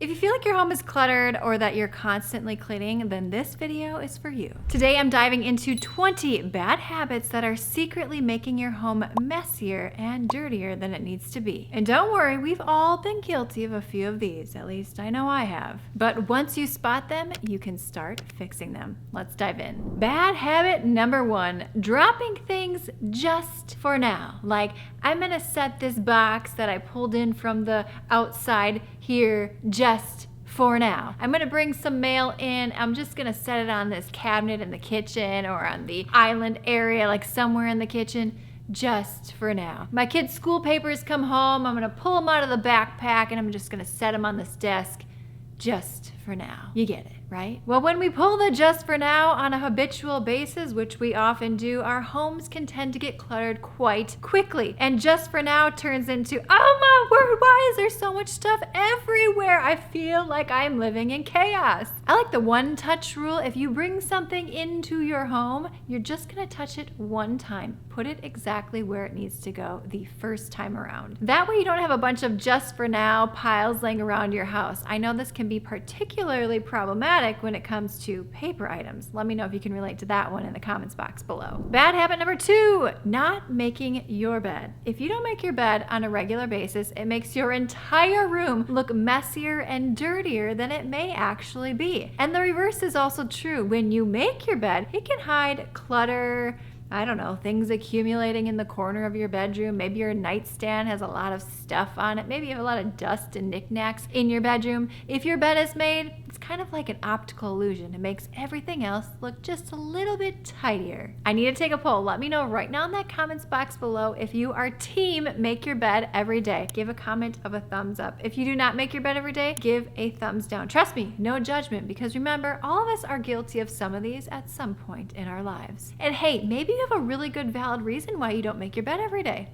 If you feel like your home is cluttered or that you're constantly cleaning, then this video is for you. Today I'm diving into 20 bad habits that are secretly making your home messier and dirtier than it needs to be. And don't worry, we've all been guilty of a few of these, at least I know I have. But once you spot them, you can start fixing them. Let's dive in. Bad habit number 1, dropping things just for now. Like, I'm gonna set this box that I pulled in from the outside here just for now. I'm gonna bring some mail in. I'm just gonna set it on this cabinet in the kitchen or on the island area, like somewhere in the kitchen, just for now. My kids' school papers come home. I'm gonna pull them out of the backpack and I'm just gonna set them on this desk just for now. You get it, right? Well, when we pull the just for now on a habitual basis, which we often do, our homes can tend to get cluttered quite quickly. And just for now turns into, oh my word, why is there so much stuff everywhere? I feel like I'm living in chaos. I like the one touch rule. If you bring something into your home, you're just gonna touch it one time. Put it exactly where it needs to go the first time around. That way you don't have a bunch of just for now piles laying around your house. I know this can be particularly problematic when it comes to paper items. Let me know if you can relate to that one in the comments box below. Bad habit number 2, not making your bed. If you don't make your bed on a regular basis, it makes your entire room look messier and dirtier than it may actually be. And the reverse is also true. When you make your bed, it can hide clutter, I don't know, things accumulating in the corner of your bedroom. Maybe your nightstand has a lot of stuff on it. Maybe you have a lot of dust and knickknacks in your bedroom. If your bed is made, it's kind of like an optical illusion. It makes everything else look just a little bit tidier. I need to take a poll. Let me know right now in that comments box below if you are team make your bed every day. Give a comment of a thumbs up. If you do not make your bed every day, give a thumbs down. Trust me, no judgment, because remember, all of us are guilty of some of these at some point in our lives. And hey, maybe you have a really good valid reason why you don't make your bed every day.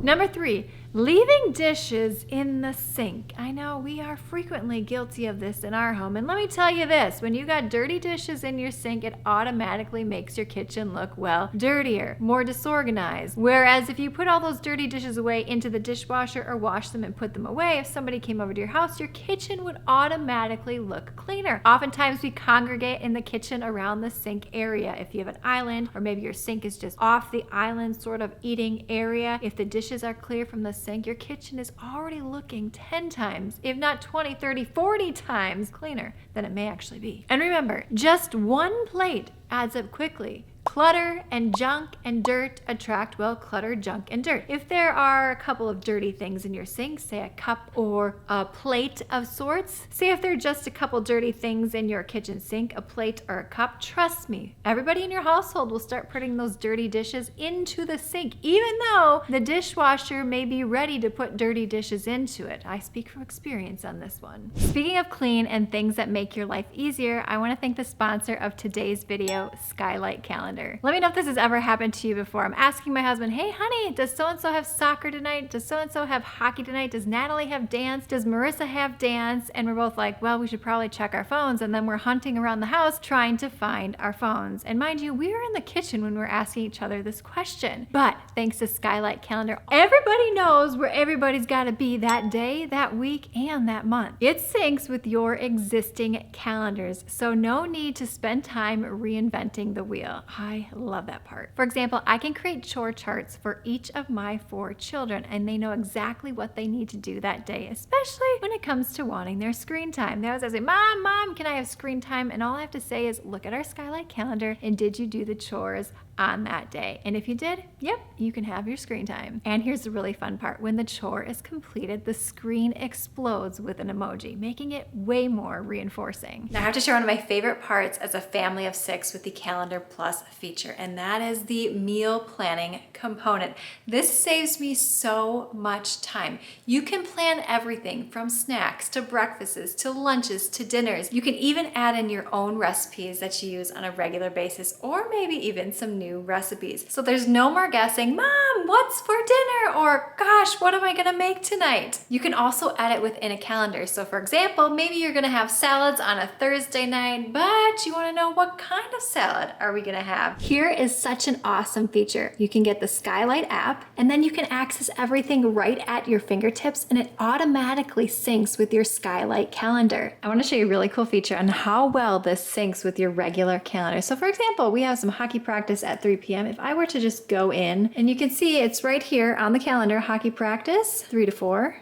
Number 3, leaving dishes in the sink. I know we are frequently guilty of this in our home. And let me tell you this, when you got dirty dishes in your sink, it automatically makes your kitchen look, well, dirtier, more disorganized. Whereas if you put all those dirty dishes away into the dishwasher or wash them and put them away, if somebody came over to your house, your kitchen would automatically look cleaner. Oftentimes we congregate in the kitchen around the sink area. If you have an island, or maybe your sink is just off the island sort of eating area, if the dishes are clear from the sink, your kitchen is already looking 10 times, if not 20, 30, 40 times cleaner than it may actually be. And remember, just one plate adds up quickly. Clutter and junk and dirt attract, well, clutter, junk, and dirt. If there are a couple of dirty things in your sink, say a cup or a plate of sorts, say if there are just a couple dirty things in your kitchen sink, a plate or a cup, trust me, everybody in your household will start putting those dirty dishes into the sink, even though the dishwasher may be ready to put dirty dishes into it. I speak from experience on this one. Speaking of clean and things that make your life easier, I want to thank the sponsor of today's video, Skylight Calendar. Let me know if this has ever happened to you before. I'm asking my husband, hey honey, does so-and-so have soccer tonight? Does so-and-so have hockey tonight? Does Natalie have dance? Does Marissa have dance? And we're both like, well, we should probably check our phones. And then we're hunting around the house trying to find our phones. And mind you, we were in the kitchen when we were asking each other this question. But thanks to Skylight Calendar, everybody knows where everybody's got to be that day, that week, and that month. It syncs with your existing calendars, so no need to spend time reinventing the wheel. I love that part. For example, I can create chore charts for each of my 4 children, and they know exactly what they need to do that day, especially when it comes to wanting their screen time. They always say, Mom, can I have screen time? And all I have to say is, look at our Skylight Calendar, and did you do the chores on that day? And if you did, yep, you can have your screen time. And here's the really fun part. When the chore is completed, the screen explodes with an emoji, making it way more reinforcing. Now I have to share one of my favorite parts as a family of 6 with the Calendar Plus feature, and that is the meal planning component. This saves me so much time. You can plan everything from snacks to breakfasts to lunches to dinners. You can even add in your own recipes that you use on a regular basis, or maybe even some new recipes. So there's no more guessing, Mom, what's for dinner? Or gosh, what am I gonna make tonight? You can also edit within a calendar. So for example, maybe you're gonna have salads on a Thursday night, but you wanna know what kind of salad are we gonna have? Here is such an awesome feature. You can get the Skylight app, and then you can access everything right at your fingertips, and it automatically syncs with your Skylight calendar. I wanna show you a really cool feature on how well this syncs with your regular calendar. So for example, we have some hockey practice at 3 p.m. If I were to just go in, and you can see it's right here on the calendar, hockey practice, 3 to 4,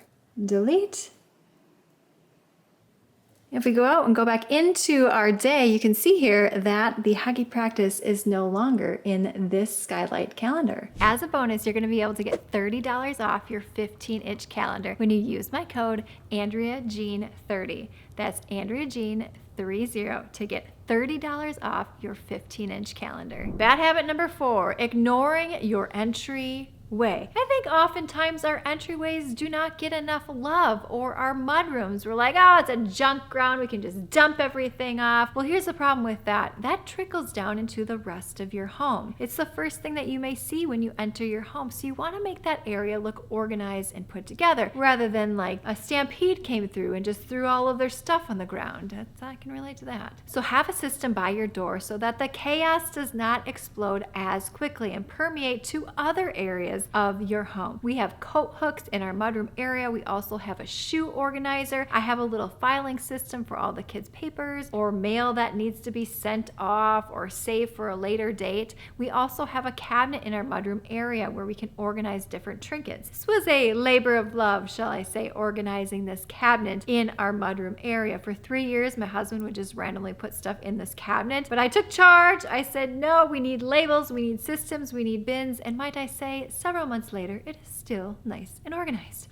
delete. If we go out and go back into our day, you can see here that the hockey practice is no longer in this Skylight calendar. As a bonus, you're gonna be able to get $30 off your 15-inch calendar when you use my code AndreaJean30. That's AndreaJean30 to get $30 off your 15-inch calendar. Bad habit number 4, ignoring your entry way. I think oftentimes our entryways do not get enough love, or our mudrooms. We're like, oh, it's a junk ground, we can just dump everything off. Well, here's the problem with that. That trickles down into the rest of your home. It's the first thing that you may see when you enter your home. So you want to make that area look organized and put together, rather than like a stampede came through and just threw all of their stuff on the ground. I can relate to that. So have a system by your door so that the chaos does not explode as quickly and permeate to other areas of your home. We have coat hooks in our mudroom area. We also have a shoe organizer. I have a little filing system for all the kids' papers or mail that needs to be sent off or saved for a later date. We also have a cabinet in our mudroom area where we can organize different trinkets. This was a labor of love, shall I say, organizing this cabinet in our mudroom area. For 3 years, my husband would just randomly put stuff in this cabinet, but I took charge. I said, no, we need labels, we need systems, we need bins, and might I say, several months later, it is still nice and organized.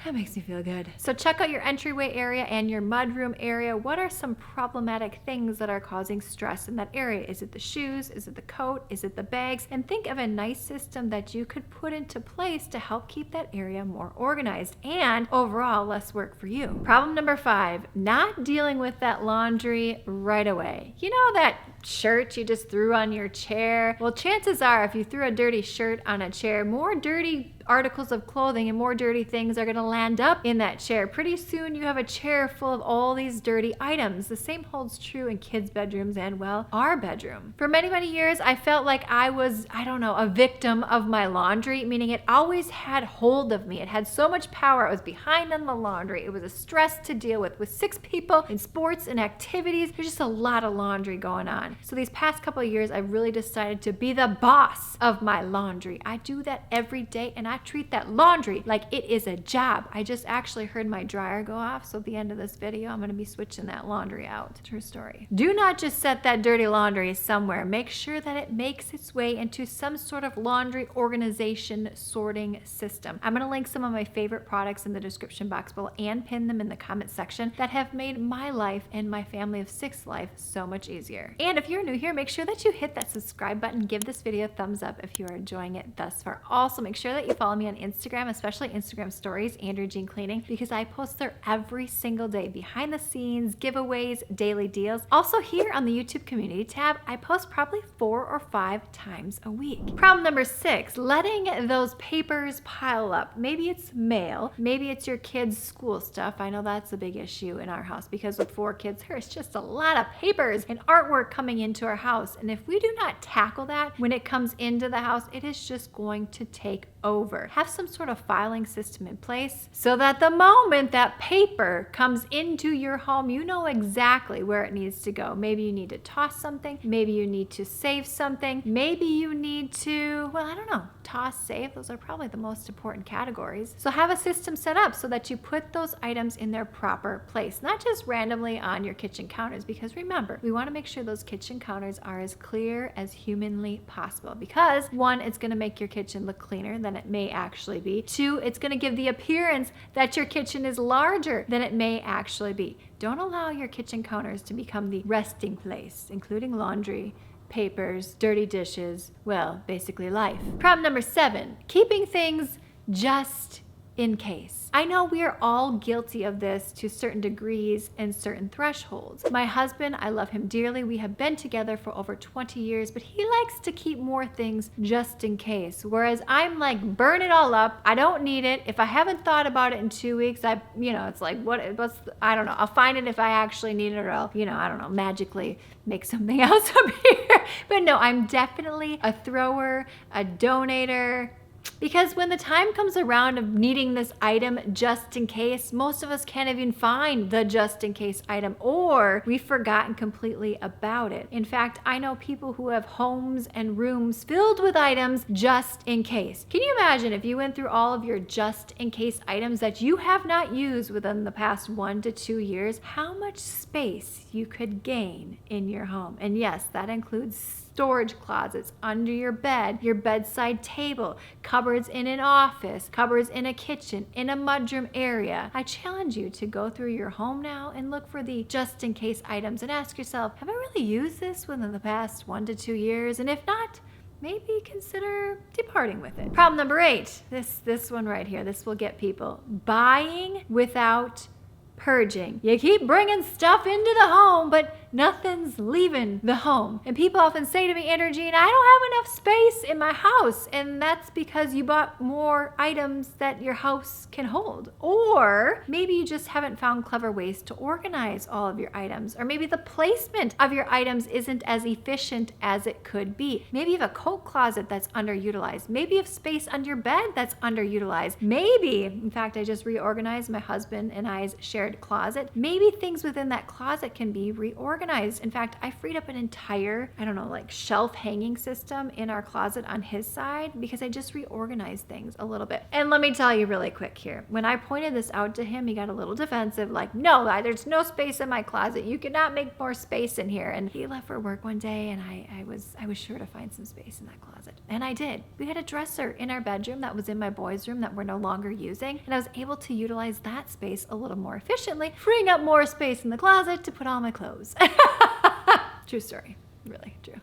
That makes me feel good. So check out your entryway area and your mudroom area. What are some problematic things that are causing stress in that area? Is it the shoes? Is it the coat? Is it the bags? And think of a nice system that you could put into place to help keep that area more organized and overall less work for you. Problem number 5, not dealing with that laundry right away. You know that shirt you just threw on your chair? Well, chances are if you threw a dirty shirt on a chair, more dirty articles of clothing and more dirty things are going to land up in that chair. Pretty soon you have a chair full of all these dirty items. The same holds true in kids' bedrooms and, well, our bedroom. For many, many years, I felt like I was, a victim of my laundry, meaning it always had hold of me. It had so much power. I was behind on the laundry. It was a stress to deal with. With 6 people in sports and activities, there's just a lot of laundry going on. So these past couple of years, I've really decided to be the boss of my laundry. I do that every day, and I treat that laundry like it is a job. I just actually heard my dryer go off, so at the end of this video, I'm gonna be switching that laundry out. True story. Do not just set that dirty laundry somewhere. Make sure that it makes its way into some sort of laundry organization sorting system. I'm gonna link some of my favorite products in the description box below and pin them in the comment section that have made my life and my family of 6 life so much easier. And if you're new here, make sure that you hit that subscribe button, give this video a thumbs up if you are enjoying it thus far. Also, make sure that you follow me on Instagram, especially Instagram stories, Andrea Jean Cleaning, because I post there every single day, behind the scenes, giveaways, daily deals. Also here on the YouTube community tab, I post probably 4 or 5 times a week. Problem number 6, letting those papers pile up. Maybe it's mail, maybe it's your kids' school stuff. I know that's a big issue in our house because with 4 kids, there's just a lot of papers and artwork coming into our house. And if we do not tackle that when it comes into the house, it is just going to take over. Have some sort of filing system in place so that the moment that paper comes into your home, you know exactly where it needs to go. Maybe you need to toss something, maybe you need to save something, maybe you need to, toss, save, those are probably the most important categories. So have a system set up so that you put those items in their proper place, not just randomly on your kitchen counters, because remember, we want to make sure those kitchen counters are as clear as humanly possible, because 1, it's going to make your kitchen look cleaner than it may actually be. 2, it's going to give the appearance that your kitchen is larger than it may actually be. Don't allow your kitchen counters to become the resting place, including laundry, papers, dirty dishes, well, basically life. Problem number 7, keeping things just in case. I know we are all guilty of this to certain degrees and certain thresholds. My husband, I love him dearly. We have been together for over 20 years, but he likes to keep more things just in case. Whereas I'm like, burn it all up. I don't need it. If I haven't thought about it in 2 weeks, it's like, I don't know. I'll find it if I actually need it, or I'll, I don't know, magically make something else up here. But no, I'm definitely a thrower, a donator. Because when the time comes around of needing this item just in case, most of us can't even find the just in case item, or we've forgotten completely about it. In fact, I know people who have homes and rooms filled with items just in case. Can you imagine if you went through all of your just in case items that you have not used within the past 1 to 2 years, how much space you could gain in your home? And yes, that includes storage closets under your bed, your bedside table, cupboards in an office, cupboards in a kitchen, in a mudroom area. I challenge you to go through your home now and look for the just in case items and ask yourself, have I really used this within the past 1 to 2 years? And if not, maybe consider departing with it. Problem number 8, this one right here, this will get people. Buying without purging. You keep bringing stuff into the home, but nothing's leaving the home. And people often say to me, Andrea Jean, I don't have enough space in my house. And that's because you bought more items that your house can hold. Or maybe you just haven't found clever ways to organize all of your items. Or maybe the placement of your items isn't as efficient as it could be. Maybe you have a coat closet that's underutilized. Maybe you have space under your bed that's underutilized. Maybe, in fact, I just reorganized my husband and I's shared closet. Maybe things within that closet can be reorganized. In fact, I freed up an entire, shelf hanging system in our closet on his side because I just reorganized things a little bit. And let me tell you really quick here. When I pointed this out to him, he got a little defensive, like, no, there's no space in my closet. You cannot make more space in here. And he left for work one day and I was sure to find some space in that closet. And I did. We had a dresser in our bedroom that was in my boys' room that we're no longer using. And I was able to utilize that space a little more efficiently, freeing up more space in the closet to put all my clothes. True story. Really true.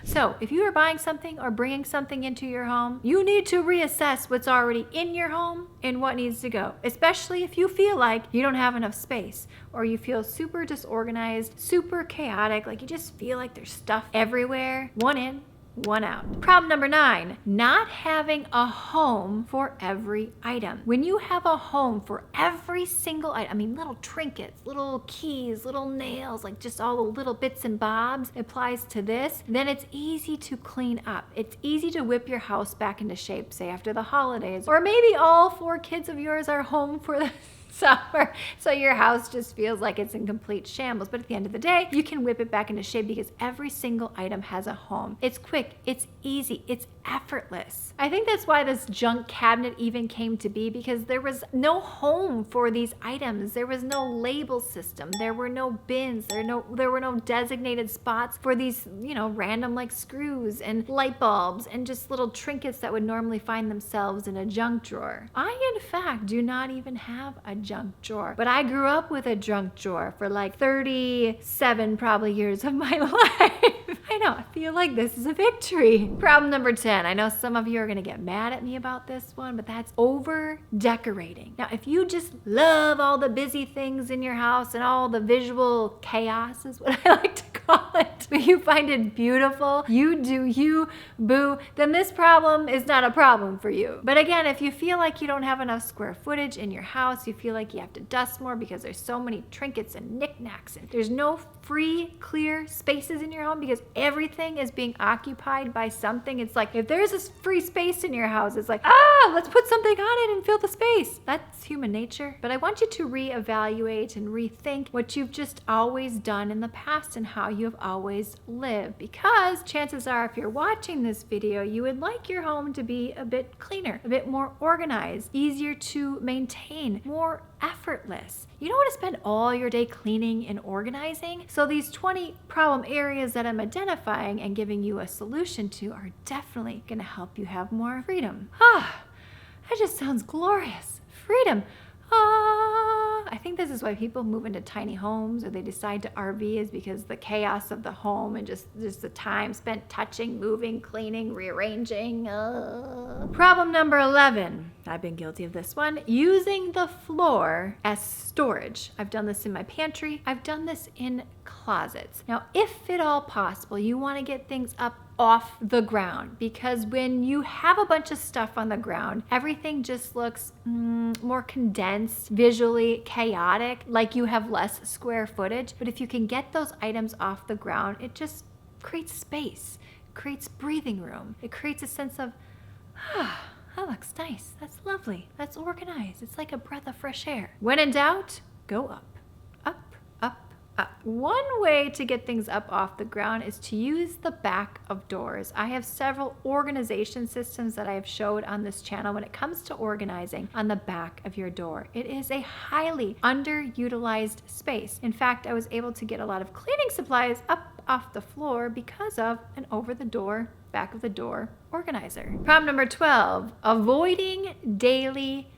So if you are buying something or bringing something into your home, you need to reassess what's already in your home and what needs to go, especially if you feel like you don't have enough space or you feel super disorganized, super chaotic, like you just feel like there's stuff everywhere. One in, one out. Problem number 9, not having a home for every item. When you have a home for every single item, little trinkets, little keys, little nails, like just all the little bits and bobs applies to this, then it's easy to clean up. It's easy to whip your house back into shape, say after the holidays, or maybe all 4 kids of yours are home for the summer, so your house just feels like it's in complete shambles. But at the end of the day, you can whip it back into shape because every single item has a home. It's quick, it's easy, it's effortless. I think that's why this junk cabinet even came to be, because there was no home for these items. There was no label system. There were no bins. There were no designated spots for these, random like screws and light bulbs and just little trinkets that would normally find themselves in a junk drawer. I, in fact, do not even have a junk drawer, but I grew up with a junk drawer for like 37 probably years of my life. I know, I feel like this is a victory. Problem number 10. I know some of you are gonna get mad at me about this one, but that's over decorating. Now, if you just love all the busy things in your house and all the visual chaos is what I like to call it, but you find it beautiful, you do you, boo, then this problem is not a problem for you. But again, if you feel like you don't have enough square footage in your house, you feel like you have to dust more because there's so many trinkets and knickknacks and there's no free, clear spaces in your home because everything is being occupied by something. It's like, if there's this free space in your house, it's like, let's put something on it and fill the space. That's human nature. But I want you to reevaluate and rethink what you've just always done in the past and how you have always lived. Because chances are, if you're watching this video, you would like your home to be a bit cleaner, a bit more organized, easier to maintain, more effortless. You don't want to spend all your day cleaning and organizing. So these 20 problem areas that I'm identifying and giving you a solution to are definitely going to help you have more freedom. That just sounds glorious. Freedom. I think this this is why people move into tiny homes or they decide to RV, is because the chaos of the home and just the time spent touching, moving, cleaning, rearranging. Problem number 11. I've been guilty of this one. Using the floor as storage. I've done this in my pantry. I've done this in closets. Now, if at all possible, you want to get things up off the ground, because when you have a bunch of stuff on the ground, everything just looks more condensed, visually chaotic, like you have less square footage. But if you can get those items off the ground, it just creates space, creates breathing room. It creates a sense of, that looks nice. That's lovely. That's organized. It's like a breath of fresh air. When in doubt, go up, up, up, up. One way to get things up off the ground is to use the back of doors. I have several organization systems that I have showed on this channel when it comes to organizing on the back of your door. It is a highly underutilized space. In fact, I was able to get a lot of cleaning supplies up off the floor because of an over-the-door, back of the door organizer. Problem number 12, avoiding daily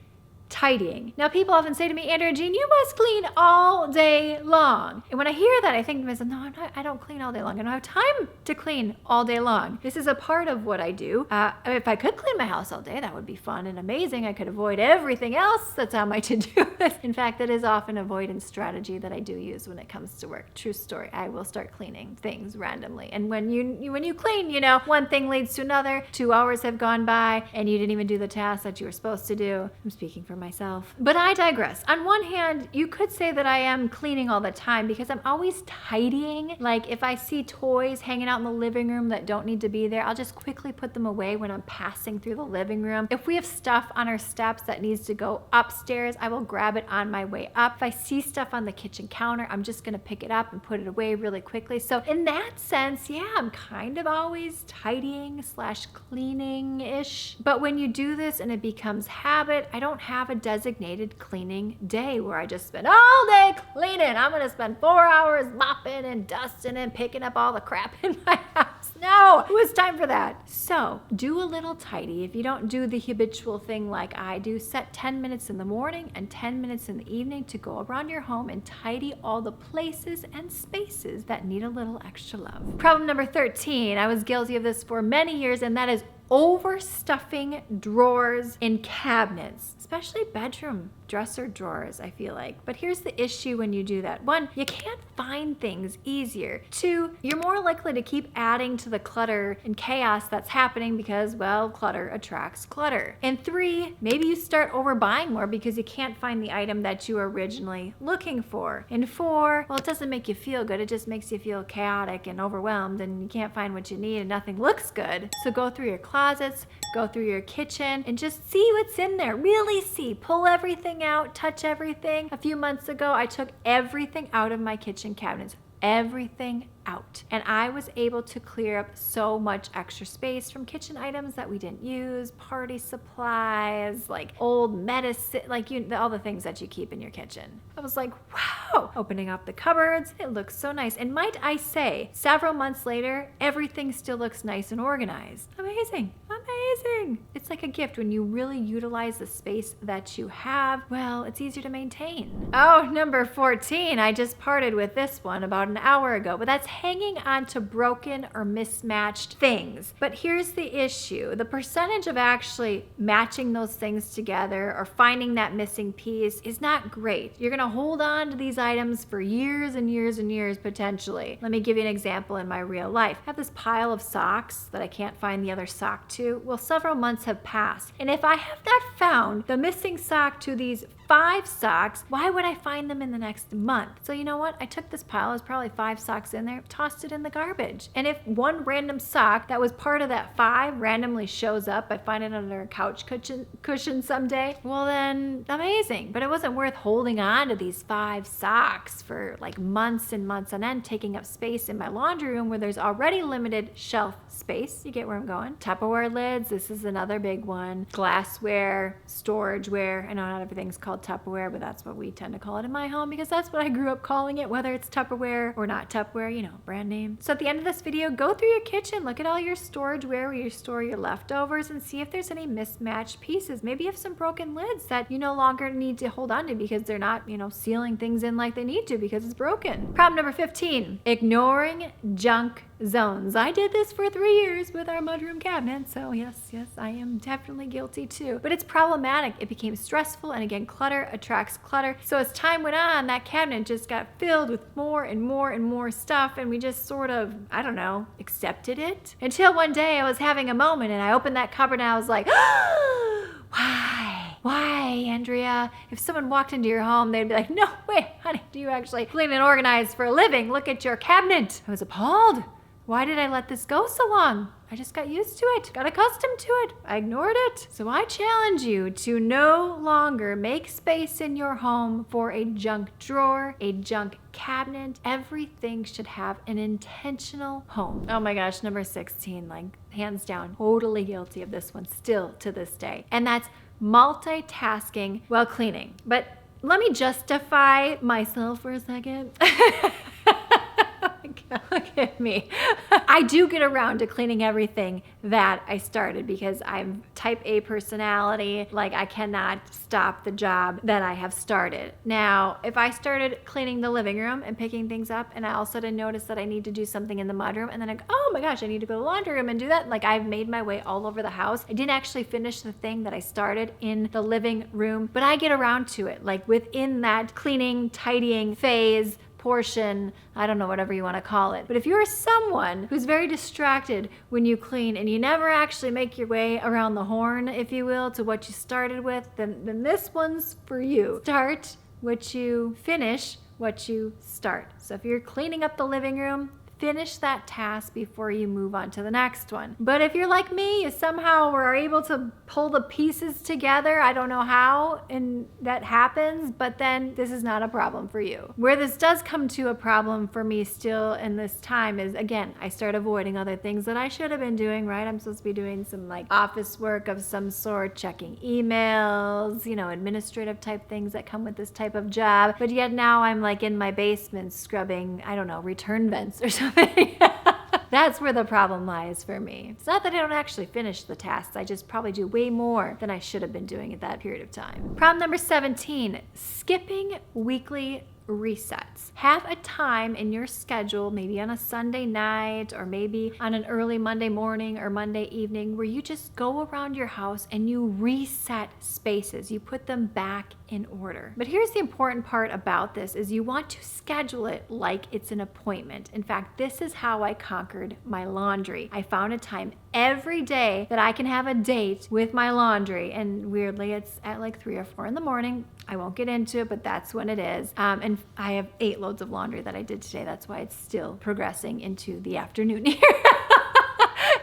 tidying. Now, people often say to me, Andrea Jean, you must clean all day long. And when I hear that, I think to myself, no, I don't clean all day long. I don't have time to clean all day long. This is a part of what I do. If I could clean my house all day, that would be fun and amazing. I could avoid everything else that's on my to-do list. In fact, that is often an avoidance strategy that I do use when it comes to work. True story. I will start cleaning things randomly. And when you clean, one thing leads to another. 2 hours have gone by and you didn't even do the task that you were supposed to do. I'm speaking for myself. But I digress. On one hand, you could say that I am cleaning all the time because I'm always tidying. Like if I see toys hanging out in the living room that don't need to be there, I'll just quickly put them away when I'm passing through the living room. If we have stuff on our steps that needs to go upstairs, I will grab it on my way up. If I see stuff on the kitchen counter, I'm just gonna pick it up and put it away really quickly. So in that sense, yeah, I'm kind of always tidying / cleaning-ish. But when you do this and it becomes habit, I don't have a designated cleaning day where I just spend all day cleaning. I'm gonna spend 4 hours mopping and dusting and picking up all the crap in my house. No, who has time for that? So do a little tidy. If you don't do the habitual thing like I do, set 10 minutes in the morning and 10 minutes in the evening to go around your home and tidy all the places and spaces that need a little extra love. Problem number 13, I was guilty of this for many years, and that is overstuffing drawers in cabinets, especially bedroom dresser drawers, I feel like. But here's the issue when you do that. 1, you can't find things easier. 2, you're more likely to keep adding to the clutter and chaos that's happening because, well, clutter attracts clutter. And 3, maybe you start overbuying more because you can't find the item that you were originally looking for. And 4, well, it doesn't make you feel good. It just makes you feel chaotic and overwhelmed and you can't find what you need and nothing looks good. So go through your closets, go through your kitchen and just see what's in there. Really see, pull everything out, touch everything. A few months ago, I took everything out of my kitchen cabinets. Everything out. And I was able to clear up so much extra space from kitchen items that we didn't use, party supplies, like old medicine, like all the things that you keep in your kitchen. I was like, wow, opening up the cupboards, it looks so nice. And might I say, several months later, everything still looks nice and organized. Amazing, amazing. It's like a gift when you really utilize the space that you have. Well, it's easier to maintain. Oh, number 14, I just parted with this one about an hour ago, but that's hanging on to broken or mismatched things. But here's the issue. The percentage of actually matching those things together or finding that missing piece is not great. You're gonna hold on to these items for years and years and years potentially. Let me give you an example in my real life. I have this pile of socks that I can't find the other sock to. Well, several months have passed. And if I have not found the missing sock to these 5 socks, why would I find them in the next month? So you know what? I took this pile, there's probably 5 socks in there, tossed it in the garbage. And if one random sock that was part of that 5 randomly shows up, I find it under a couch cushion someday, well then, amazing. But it wasn't worth holding on to these 5 socks for like months and months on end, taking up space in my laundry room where there's already limited shelf space. You get where I'm going? Tupperware lids, this is another big one. Glassware, storageware, I know not everything's called called Tupperware, but that's what we tend to call it in my home because that's what I grew up calling it, whether it's Tupperware or not Tupperware, you know, brand name. So at the end of this video, go through your kitchen, look at all your storage where you store your leftovers and see if there's any mismatched pieces. Maybe you have some broken lids that you no longer need to hold on to because they're not, you know, sealing things in like they need to because it's broken. Problem number 15, ignoring junk zones. I did this for 3 years with our mudroom cabinet, so yes, I am definitely guilty too. But it's problematic. It became stressful, and again, clutter attracts clutter. So as time went on, that cabinet just got filled with more and more and more stuff, and we just sort of, I don't know, accepted it. Until one day I was having a moment and I opened that cupboard and I was like, why? Why, Andrea? If someone walked into your home, they'd be like, no way, honey, do you actually clean and organize for a living? Look at your cabinet. I was appalled. Why did I let this go so long? I just got used to it, got accustomed to it. I ignored it. So I challenge you to no longer make space in your home for a junk drawer, a junk cabinet. Everything should have an intentional home. Oh my gosh, number 16, like hands down, totally guilty of this one still to this day. And that's multitasking while cleaning. But let me justify myself for a second. Look at me. I do get around to cleaning everything that I started because I'm type A personality. Like I cannot stop the job that I have started. Now, if I started cleaning the living room and picking things up and I all of a sudden notice that I need to do something in the mudroom and then I go, oh my gosh, I need to go to the laundry room and do that. Like I've made my way all over the house. I didn't actually finish the thing that I started in the living room, but I get around to it. Like within that cleaning, tidying phase, portion, I don't know, whatever you want to call it. But if you're someone who's very distracted when you clean and you never actually make your way around the horn, if you will, to what you started with, then this one's for you. Start what you finish, what you start. So if you're cleaning up the living room, finish that task before you move on to the next one. But if you're like me, you somehow are able to pull the pieces together. I don't know how and that happens, but then this is not a problem for you. Where this does come to a problem for me still in this time is, again, I start avoiding other things that I should have been doing, right? I'm supposed to be doing some like office work of some sort, checking emails, you know, administrative type things that come with this type of job. But yet now I'm like in my basement scrubbing, I don't know, return vents or something. That's where the problem lies for me. It's not that I don't actually finish the tasks. I just probably do way more than I should have been doing at that period of time. Problem number 17, skipping weekly resets. Have a time in your schedule, maybe on a Sunday night or maybe on an early Monday morning or Monday evening, where you just go around your house and you reset spaces. You put them back in order. But here's the important part about this is you want to schedule it like it's an appointment. In fact, this is how I conquered my laundry. I found a time every day that I can have a date with my laundry, and weirdly it's at like 3 or 4 in the morning. I won't get into it, but that's when it is. And I have 8 loads of laundry that I did today. That's why it's still progressing into the afternoon here.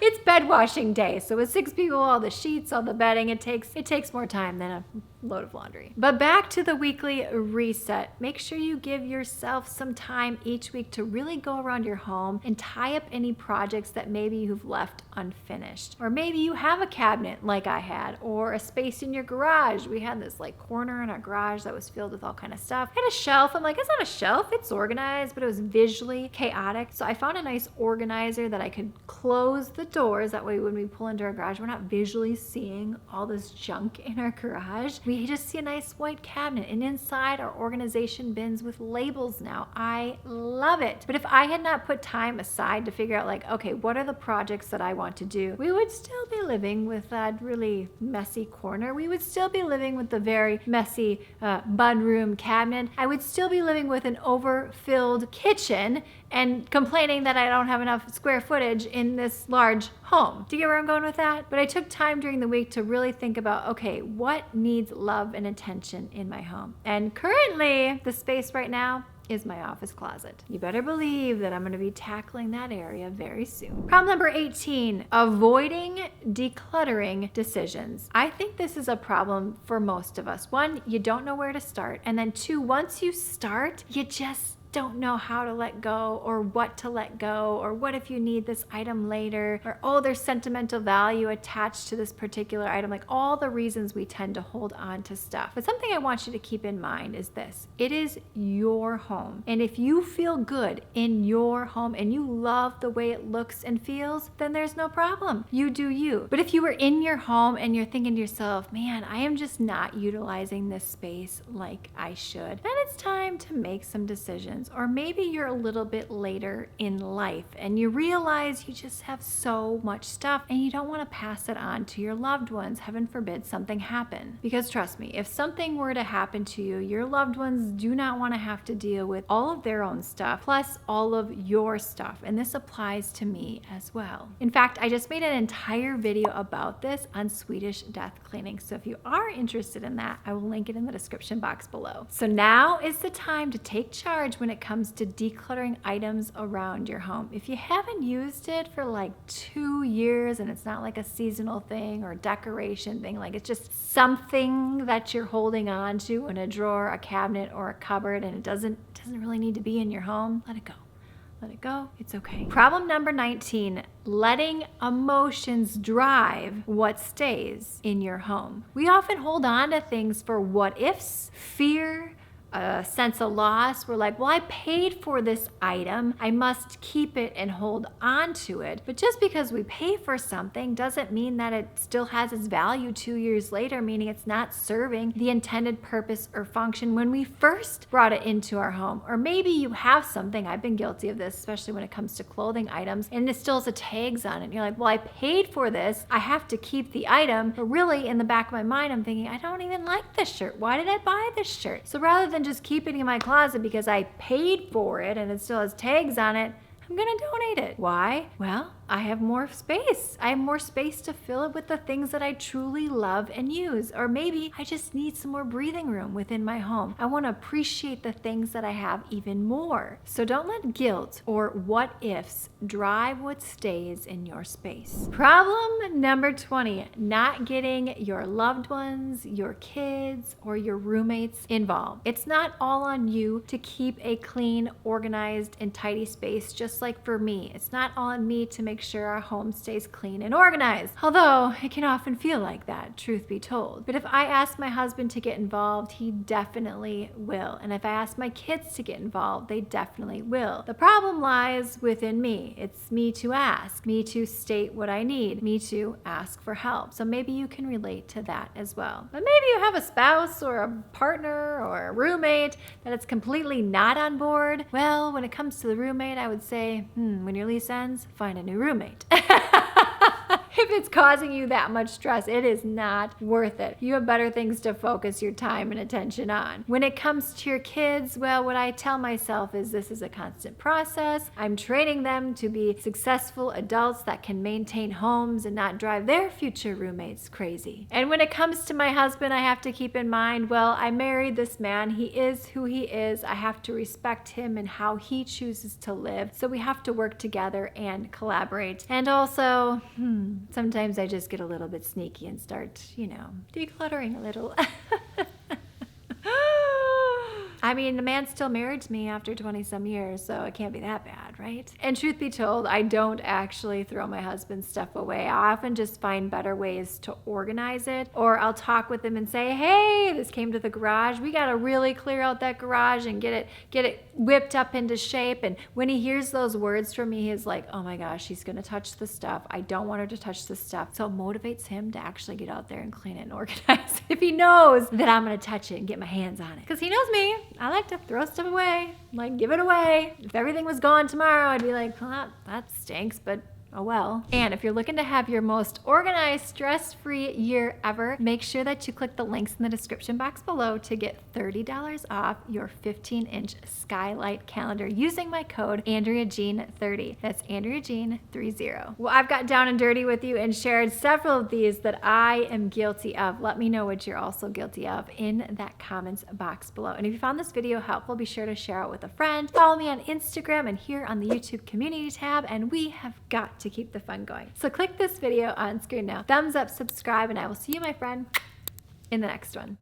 It's bed washing day. So with 6 people, all the sheets, all the bedding, it takes more time than a load of laundry. But back to the weekly reset. Make sure you give yourself some time each week to really go around your home and tie up any projects that maybe you've left unfinished. Or maybe you have a cabinet like I had, or a space in your garage. We had this like corner in our garage that was filled with all kind of stuff. I had a shelf. I'm like, it's not a shelf, it's organized, but it was visually chaotic. So I found a nice organizer that I could close the doors. That way when we pull into our garage, we're not visually seeing all this junk in our garage. We just see a nice white cabinet, and inside are organization bins with labels now. I love it. But if I had not put time aside to figure out like, okay, what are the projects that I want to do, we would still be living with that really messy corner. We would still be living with the very messy mudroom cabinet. I would still be living with an overfilled kitchen and complaining that I don't have enough square footage in this large home. Do you get where I'm going with that? But I took time during the week to really think about, okay, what needs love and attention in my home? And currently, the space right now is my office closet. You better believe that I'm gonna be tackling that area very soon. Problem number 18, avoiding decluttering decisions. I think this is a problem for most of us. 1, you don't know where to start. And then 2, once you start, you just don't know how to let go or what to let go, or what if you need this item later, or oh, there's sentimental value attached to this particular item, like all the reasons we tend to hold on to stuff. But something I want you to keep in mind is this: it is your home. And if you feel good in your home and you love the way it looks and feels, then there's no problem. You do you. But if you were in your home and you're thinking to yourself, man, I am just not utilizing this space like I should, then it's time to make some decisions. Or maybe you're a little bit later in life and you realize you just have so much stuff and you don't want to pass it on to your loved ones. Heaven forbid something happen. Because trust me, if something were to happen to you, your loved ones do not want to have to deal with all of their own stuff, plus all of your stuff. And this applies to me as well. In fact, I just made an entire video about this on Swedish death cleaning. So if you are interested in that, I will link it in the description box below. So now is the time to take charge when it comes to decluttering items around your home. If you haven't used it for like 2 years and it's not like a seasonal thing or decoration thing, like it's just something that you're holding on to in a drawer, a cabinet, or a cupboard, and it doesn't really need to be in your home, let it go. Let it go. It's okay. Problem number 19, letting emotions drive what stays in your home. We often hold on to things for what ifs, fear, a sense of loss. We're like, well, I paid for this item, I must keep it and hold on to it. But just because we pay for something doesn't mean that it still has its value 2 years later, meaning it's not serving the intended purpose or function when we first brought it into our home. Or maybe you have something, I've been guilty of this, especially when it comes to clothing items, and it still has the tags on it. And you're like, well, I paid for this, I have to keep the item. But really in the back of my mind, I'm thinking, I don't even like this shirt. Why did I buy this shirt? So rather than just keep it in my closet because I paid for it and it still has tags on it, I'm gonna donate it. Why? Well, I have more space. I have more space to fill it with the things that I truly love and use. Or maybe I just need some more breathing room within my home. I want to appreciate the things that I have even more. So don't let guilt or what ifs drive what stays in your space. Problem number 20, not getting your loved ones, your kids, or your roommates involved. It's not all on you to keep a clean, organized, and tidy space, just like for me. It's not all on me to make sure our home stays clean and organized. Although it can often feel like that, truth be told. But if I ask my husband to get involved, he definitely will. And if I ask my kids to get involved, they definitely will. The problem lies within me. It's me to ask, me to state what I need, me to ask for help. So maybe you can relate to that as well. But maybe you have a spouse or a partner or a roommate that is completely not on board. Well, when it comes to the roommate, I would say, when your lease ends, find a new roommate. If it's causing you that much stress, it is not worth it. You have better things to focus your time and attention on. When it comes to your kids, well, what I tell myself is this is a constant process. I'm training them to be successful adults that can maintain homes and not drive their future roommates crazy. And when it comes to my husband, I have to keep in mind, well, I married this man. He is who he is. I have to respect him and how he chooses to live. So we have to work together and collaborate. And also, sometimes I just get a little bit sneaky and start, decluttering a little. I mean, the man still married to me after 20 some years, so it can't be that bad, right? And truth be told, I don't actually throw my husband's stuff away. I often just find better ways to organize it, or I'll talk with him and say, hey, this came to the garage. We got to really clear out that garage and get it whipped up into shape. And when he hears those words from me, he's like, oh my gosh, she's going to touch the stuff. I don't want her to touch the stuff. So it motivates him to actually get out there and clean it and organize it if he knows that I'm going to touch it and get my hands on it. Because he knows me. I like to throw stuff away, like give it away. If everything was gone tomorrow, I'd be like, well, that stinks, but oh well. And if you're looking to have your most organized, stress-free year ever, make sure that you click the links in the description box below to get $30 off your 15-inch skylight calendar using my code AndreaJean30. That's AndreaJean30. Well, I've got down and dirty with you and shared several of these that I am guilty of. Let me know what you're also guilty of in that comments box below. And if you found this video helpful, be sure to share it with a friend. Follow me on Instagram and here on the YouTube community tab, and we have got to keep the fun going. So click this video on screen now. Thumbs up, subscribe, and I will see you, my friend, in the next one.